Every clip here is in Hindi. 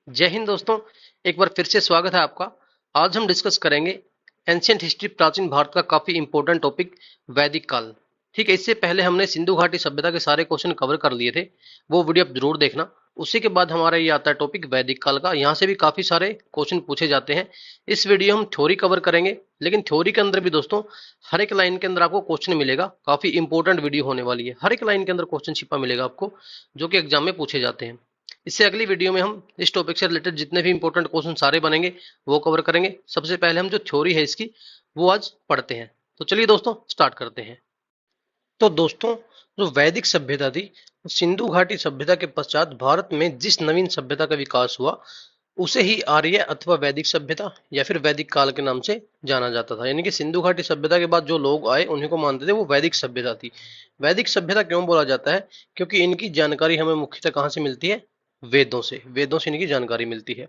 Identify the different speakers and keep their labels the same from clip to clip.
Speaker 1: जय हिंद दोस्तों। एक बार फिर से स्वागत है आपका। आज हम डिस्कस करेंगे एंशियंट हिस्ट्री, प्राचीन भारत का काफी इंपॉर्टेंट टॉपिक वैदिक काल। ठीक है, इससे पहले हमने सिंधु घाटी सभ्यता के सारे क्वेश्चन कवर कर लिए थे, वो वीडियो आप जरूर देखना। उसी के बाद हमारा ये आता है टॉपिक वैदिक काल का। यहाँ से भी काफी सारे क्वेश्चन पूछे जाते हैं। इस वीडियो हम थ्योरी कवर करेंगे, लेकिन थ्योरी के अंदर भी दोस्तों हर एक लाइन के अंदर आपको क्वेश्चन मिलेगा। काफी इंपॉर्टेंट वीडियो होने वाली है। हर एक लाइन के अंदर क्वेश्चन छिपा मिलेगा आपको, जो कि एग्जाम में पूछे जाते हैं। इससे अगली वीडियो में हम इस टॉपिक से रिलेटेड जितने भी इंपॉर्टेंट क्वेश्चन सारे बनेंगे वो कवर करेंगे। सबसे पहले हम जो थ्योरी है इसकी वो आज पढ़ते हैं। तो चलिए दोस्तों स्टार्ट करते हैं। तो दोस्तों, जो वैदिक सभ्यता थी, सिंधु घाटी सभ्यता के पश्चात भारत में जिस नवीन सभ्यता का विकास हुआ उसे ही आर्य अथवा वैदिक सभ्यता या फिर वैदिक काल के नाम से जाना जाता था। यानी कि सिंधु घाटी सभ्यता के बाद जो लोग आए उन्हीं को मानते थे वो वैदिक सभ्यता थी। वैदिक सभ्यता क्यों बोला जाता है? क्योंकि इनकी जानकारी हमें मुख्यतः कहाँ से मिलती है? वेदों से इनकी जानकारी मिलती है।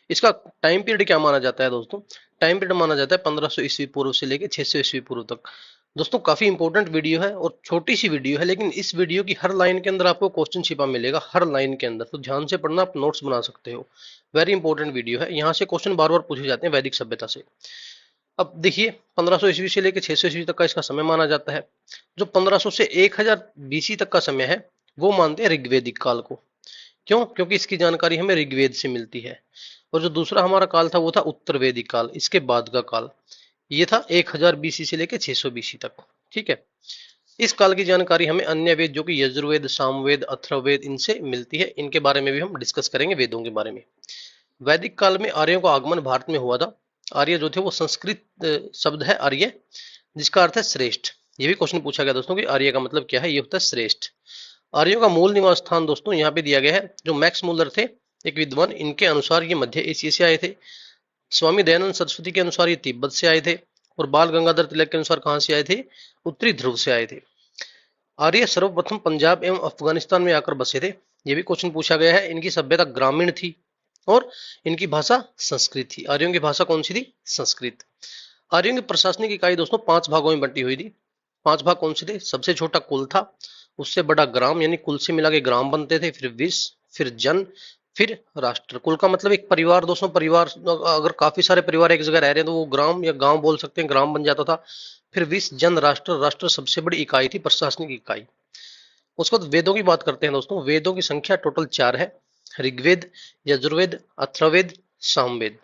Speaker 1: इसका टाइम पीरियड क्या माना जाता है दोस्तों? टाइम पीरियड माना जाता है 1500 ईस्वी पूर्व से लेकर 600 ईस्वी पूर्व तक। दोस्तों काफी इंपॉर्टेंट वीडियो है और छोटी सी वीडियो है, लेकिन इस वीडियो की हर लाइन के अंदर आपको क्वेश्चन छिपा मिलेगा, हर लाइन के अंदर। तो ध्यान से पढ़ना, आप नोट्स बना सकते हो। वेरी इंपॉर्टेंट वीडियो है। यहाँ से क्वेश्चन बार बार पूछे जाते हैं वैदिक सभ्यता से। अब देखिए, 1500 ईस्वी से लेकर 600 ईस्वी तक का इसका समय माना जाता है। जो 1500 से 1000 बीसी तक का समय है वो मानते हैं ऋग्वेदिक काल को। क्यों? क्योंकि इसकी जानकारी हमें ऋग्वेद से मिलती है। और जो दूसरा हमारा काल था वो था उत्तर वैदिक काल, इसके बाद का काल। ये था 1000 बीसी से लेकर 600 बीसी तक। ठीक है, इस काल की जानकारी हमें अन्य वेद जो कि यजुर्वेद, सामवेद, अथर्ववेद, इनसे मिलती है। इनके बारे में भी हम डिस्कस करेंगे, वेदों के बारे में। वैदिक काल में आर्यों का आगमन भारत में हुआ था। आर्य जो थे वो संस्कृत शब्द है आर्य, जिसका अर्थ है श्रेष्ठ। ये भी क्वेश्चन पूछा गया दोस्तों कि आर्य का मतलब क्या है? ये होता है श्रेष्ठ। आर्यों का मूल निवास स्थान दोस्तों यहाँ पे दिया गया है। जो मैक्स मुलर थे, एक विद्वान, इनके अनुसार ये मध्य एशिया से आए थे। स्वामी दयानंद सरस्वती के अनुसार ये तिब्बत से आए थे। और बाल गंगाधर तिलक के अनुसार कहाँ से आए थे? उत्तरी ध्रुव से आए थे। आर्य सर्वप्रथम पंजाब एवं अफगानिस्तान में आकर बसे थे। ये भी क्वेश्चन पूछा गया है। इनकी सभ्यता ग्रामीण थी और इनकी भाषा संस्कृत थी। आर्यों की भाषा कौन सी थी? संस्कृत। आर्यों की प्रशासनिक इकाई दोस्तों 5 भागों में बंटी हुई थी। 5 भाग कौन से थे? सबसे छोटा कुल था, उससे बड़ा ग्राम, यानी कुल से मिला के ग्राम बनते थे, फिर विष, फिर जन, फिर राष्ट्र। कुल का मतलब एक परिवार दोस्तों। परिवार, अगर काफी सारे परिवार एक जगह रह रहे हैं तो वो ग्राम या गांव बोल सकते हैं, ग्राम बन जाता था। फिर विष, जन, राष्ट्र। राष्ट्र सबसे बड़ी इकाई थी, प्रशासनिक इकाई। उसके बाद वेदों की बात करते हैं दोस्तों। वेदों की संख्या टोटल 4 है। ऋग्वेद, यजुर्वेद, अथर्ववेद, सामवेद।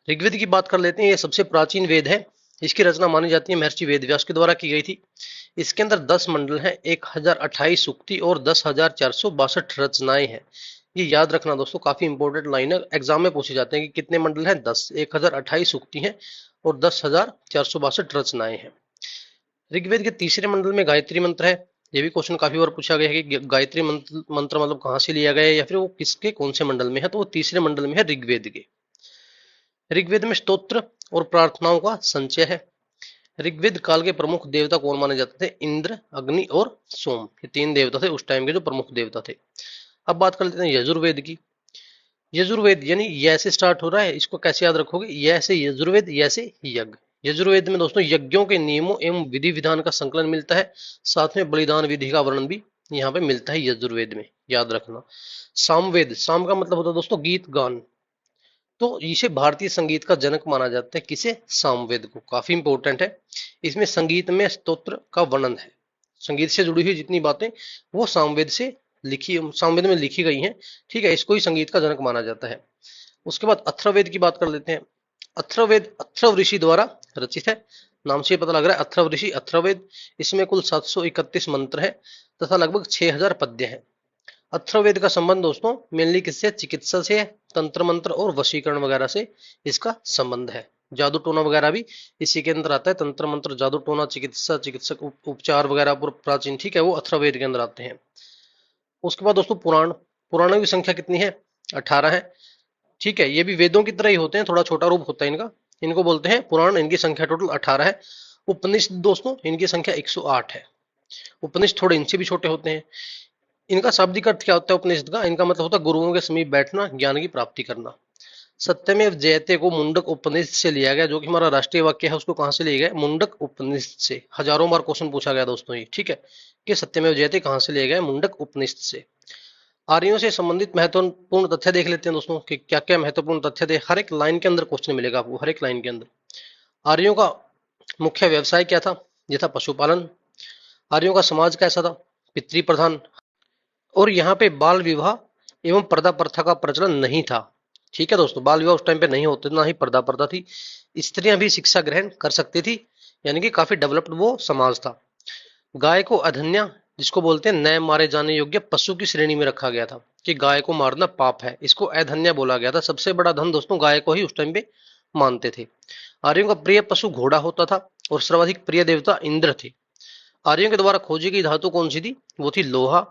Speaker 1: ऋग्वेद की बात कर लेते हैं। ये सबसे प्राचीन वेद है। इसकी रचना मानी जाती है महर्षि वेदव्यास के द्वारा की गई थी। इसके अंदर 10 मंडल हैं, 1028 सूक्ति और 10,462 रचनाएं हैं। ये याद रखना दोस्तों, काफी इंपॉर्टेंट लाइन है। एग्जाम में पूछे जाते हैं कि कितने मंडल हैं? 10, 1028 सूक्ति हैं और 10,462 रचनाएं हैं। ऋग्वेद के तीसरे मंडल में गायत्री मंत्र है। ये भी क्वेश्चन काफी बार पूछा गया है कि गायत्री मंत्र मतलब कहाँ से लिया गया है या फिर वो किसके कौन से मंडल में है? तो वो तीसरे मंडल में है, ऋग्वेद के। ऋग्वेद में स्तोत्र और प्रार्थनाओं का संचय है। ऋग्वेद काल के प्रमुख देवता कौन माने जाते थे? इंद्र, अग्नि और सोम। ये 3 देवता थे उस टाइम के, जो प्रमुख देवता थे। अब बात कर लेते हैं यजुर्वेद की। यजुर्वेद यानी य से स्टार्ट हो रहा है, इसको कैसे याद रखोगे? य से यजुर्वेद, य से यज्ञ। यजुर्वेद में दोस्तों यज्ञों के नियमों एवं विधि विधान का संकलन मिलता है। साथ में बलिदान विधि का वर्णन भी यहाँ पे मिलता है यजुर्वेद में, याद रखना। सामवेद, साम का मतलब होता है दोस्तों गीत गान। तो इसे भारतीय संगीत का जनक माना जाता है। किसे? सामवेद को। काफी इंपॉर्टेंट है। इसमें संगीत में स्तोत्र का वर्णन है। संगीत से जुड़ी हुई जितनी बातें वो सामवेद में लिखी गई हैं। ठीक है, इसको ही संगीत का जनक माना जाता है। उसके बाद अथर्ववेद की बात कर लेते हैं। अथर्ववेद अथर्व ऋषि द्वारा रचित है। नाम से पता लग रहा है, अथर्व ऋषि, अथर्ववेद। इसमें कुल 731 मंत्र है तथा लगभग 6000 पद्य है। अथर्ववेद का संबंध दोस्तों मेनली किससे? चिकित्सा से, तंत्र मंत्र और वशीकरण वगैरह से इसका संबंध है। जादू टोना वगैरह भी इसी के अंदर आता है। तंत्र मंत्र, जादू टोना, चिकित्सा, चिकित्सक उपचार वगैरह प्राचीन, ठीक है, वो अथर्ववेद के अंदर आते हैं। उसके बाद दोस्तों पुराण। पुराणों की संख्या कितनी है? 18 है। ठीक है, ये भी वेदों की तरह ही होते हैं, थोड़ा छोटा रूप होता है इनका। इनको बोलते हैं पुराण। इनकी संख्या टोटल 18 है। उपनिषद दोस्तों, इनकी संख्या 108 है। उपनिषद थोड़े इनसे भी छोटे होते हैं। इनका शाब्दिक अर्थ क्या होता है उपनिषद का? इनका मतलब होता है गुरुओं के समीप बैठना, ज्ञान की प्राप्ति करना। सत्यमेव जयते को मुंडक उपनिषद से लिया गया, जो कि हमारा राष्ट्रीय वाक्य है। उसको कहां से लिया गया? मुंडक उपनिषद से। हजारों बार क्वेश्चन पूछा गया दोस्तों ये, ठीक है, कि सत्यमेव जयते कहां से लिया गया? मुंडक उपनिषद से। आर्यों से संबंधित महत्वपूर्ण तथ्य देख लेते हैं दोस्तों कि क्या क्या महत्वपूर्ण तथ्य थे। हर एक लाइन के अंदर क्वेश्चन मिलेगा आपको, हर एक लाइन के अंदर। आर्यों का मुख्य व्यवसाय क्या था? यह था पशुपालन। आर्यों का समाज कैसा था? पितृ प्रधान। और यहाँ पे बाल विवाह एवं पर्दा प्रथा का प्रचलन नहीं था। ठीक है दोस्तों, बाल विवाह उस टाइम पे नहीं होते, ना ही पर्दा प्रथा थी। स्त्रियां भी शिक्षा ग्रहण कर सकती थी, यानी कि काफी डेवलप्ड वो समाज था। गाय को अधन्या, जिसको बोलते हैं नए मारे जाने योग्य पशु की श्रेणी में रखा गया था, कि गाय को मारना पाप है, इसको अधन्या बोला गया था। सबसे बड़ा धन दोस्तों गाय को ही उस टाइम पे मानते थे। आर्यों का प्रिय पशु घोड़ा होता था और सर्वाधिक प्रिय देवता इंद्र थे। आर्यों के द्वारा खोजी गई धातु कौन सी थी? वो थी लोहा।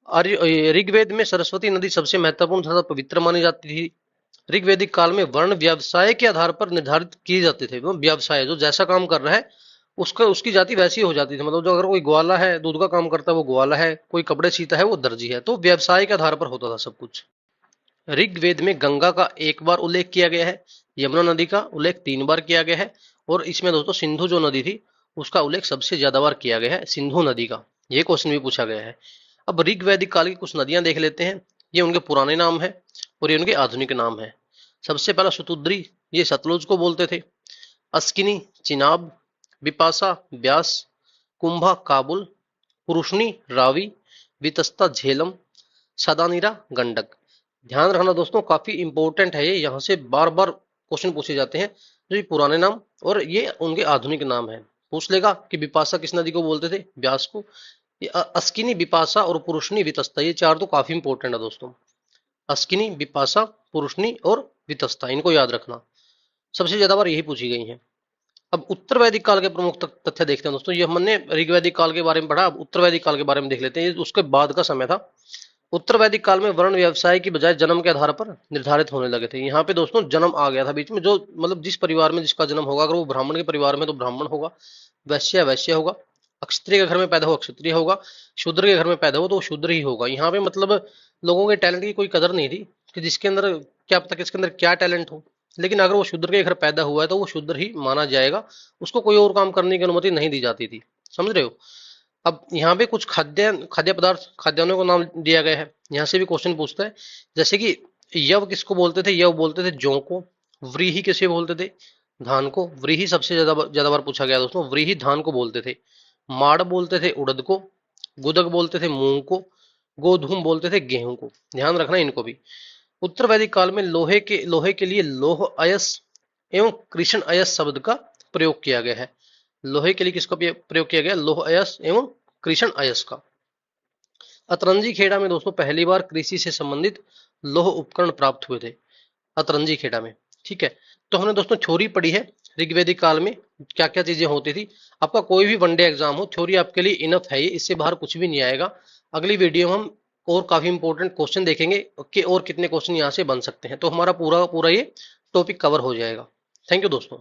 Speaker 1: ऋग्वेद में सरस्वती नदी सबसे महत्वपूर्ण तथा पवित्र मानी जाती थी। ऋग्वेदिक काल में वर्ण व्यवसाय के आधार पर निर्धारित किए जाते थे। व्यवसाय जो जैसा काम कर रहा है उसका उसकी जाति वैसी हो जाती थी। मतलब जो अगर कोई ग्वाला है, दूध का काम करता है, वो ग्वाला है, कोई कपड़े सीता है वो दर्जी है। तो व्यवसाय के आधार पर होता था सब कुछ। ऋग्वेद में गंगा का एक बार उल्लेख किया गया है, यमुना नदी का उल्लेख 3 बार किया गया है, और इसमें दोस्तों सिंधु जो नदी थी उसका उल्लेख सबसे ज्यादा बार किया गया है, सिंधु नदी का। ये क्वेश्चन भी पूछा गया है। अब ऋग्वैदिक काल की कुछ नदियां देख लेते हैं। ये उनके पुराने नाम है और ये उनके आधुनिक नाम है। सबसे पहला शतुद्री, ये सतलुज को बोलते थे। अस्किनी चिनाब, बिपाशा ब्यास, कुंभा काबुल, पुरुषनी रावी, वितस्ता झेलम, सदानीरा गंडक। ध्यान रखना दोस्तों, काफी इंपॉर्टेंट है ये, यहाँ से बार बार क्वेश्चन पूछे जाते हैं। जो ये पुराने नाम और ये उनके आधुनिक नाम है। पूछ लेगा कि बिपाशा किस नदी को बोलते थे? ब्यास को। ये अस्किनी, बिपाशा और पुरुषनी, वितस्ता, ये चार तो काफी इंपॉर्टेंट है दोस्तों। अस्किनी, बिपाशा, पुरुषनी और वितस्ता, इनको याद रखना, सबसे ज्यादा बार यही पूछी गई है। अब उत्तर वैदिक काल के प्रमुख तथ्य देखते हैं दोस्तों। ये हमने ऋग्वैदिक काल के बारे में पढ़ा, अब उत्तर वैदिक काल के बारे में देख लेते हैं। ये उसके बाद का समय था। उत्तर वैदिक काल में वर्ण व्यवसाय की बजाय जन्म के आधार पर निर्धारित होने लगे थे। यहाँ पे दोस्तों जन्म आ गया था बीच में। जो मतलब जिस परिवार में जिसका जन्म होगा, अगर वो ब्राह्मण के परिवार में तो ब्राह्मण होगा, वैश्य वैश्य होगा, क्षत्रिय के घर में पैदा हो क्षत्रिय होगा, शूद्र के घर में पैदा हो तो वो शूद्र ही होगा। यहाँ पे मतलब लोगों के टैलेंट की कोई कदर नहीं थी कि जिसके अंदर क्या पता किसके अंदर क्या टैलेंट हो। लेकिन अगर वो शूद्र के घर पैदा हुआ है तो वो शूद्र ही माना जाएगा, उसको कोई और काम करने की अनुमति नहीं दी जाती थी। समझ रहे हो? अब यहाँ पे कुछ खाद्य खाद्य पदार्थ, खाद्यान्नों को नाम दिया गया है। यहाँ से भी क्वेश्चन पूछता है, जैसे कि यव किसको बोलते थे? यव बोलते थे जौ को। व्रीहि किसे बोलते थे? धान को। व्रीहि सबसे ज्यादा बार पूछा गया दोस्तों। व्रीहि धान को बोलते थे। माड़ बोलते थे उड़द को। गुदक बोलते थे मूंग को। गोधूम बोलते थे गेहूं को। ध्यान रखना इनको भी। उत्तर वैदिक काल में लोहे के लिए लोह अयस एवं कृष्ण अयस शब्द का प्रयोग किया गया है। लोहे के लिए किसका प्रयोग किया गया? लोह अयस एवं कृष्ण अयस का। अतरंजी खेड़ा में दोस्तों पहली बार कृषि से संबंधित लोह उपकरण प्राप्त हुए थे, अतरंजी खेड़ा में। ठीक है, तो हमने दोस्तों थ्योरी पढ़ी है ऋग्वैदिक काल में क्या क्या चीजें होती थी। आपका कोई भी वनडे एग्जाम हो, थ्योरी आपके लिए इनफ है, ये इससे बाहर कुछ भी नहीं आएगा। अगली वीडियो में हम और काफी इंपॉर्टेंट क्वेश्चन देखेंगे कि और कितने क्वेश्चन यहाँ से बन सकते हैं, तो हमारा पूरा पूरा ये टॉपिक कवर हो जाएगा। थैंक यू दोस्तों।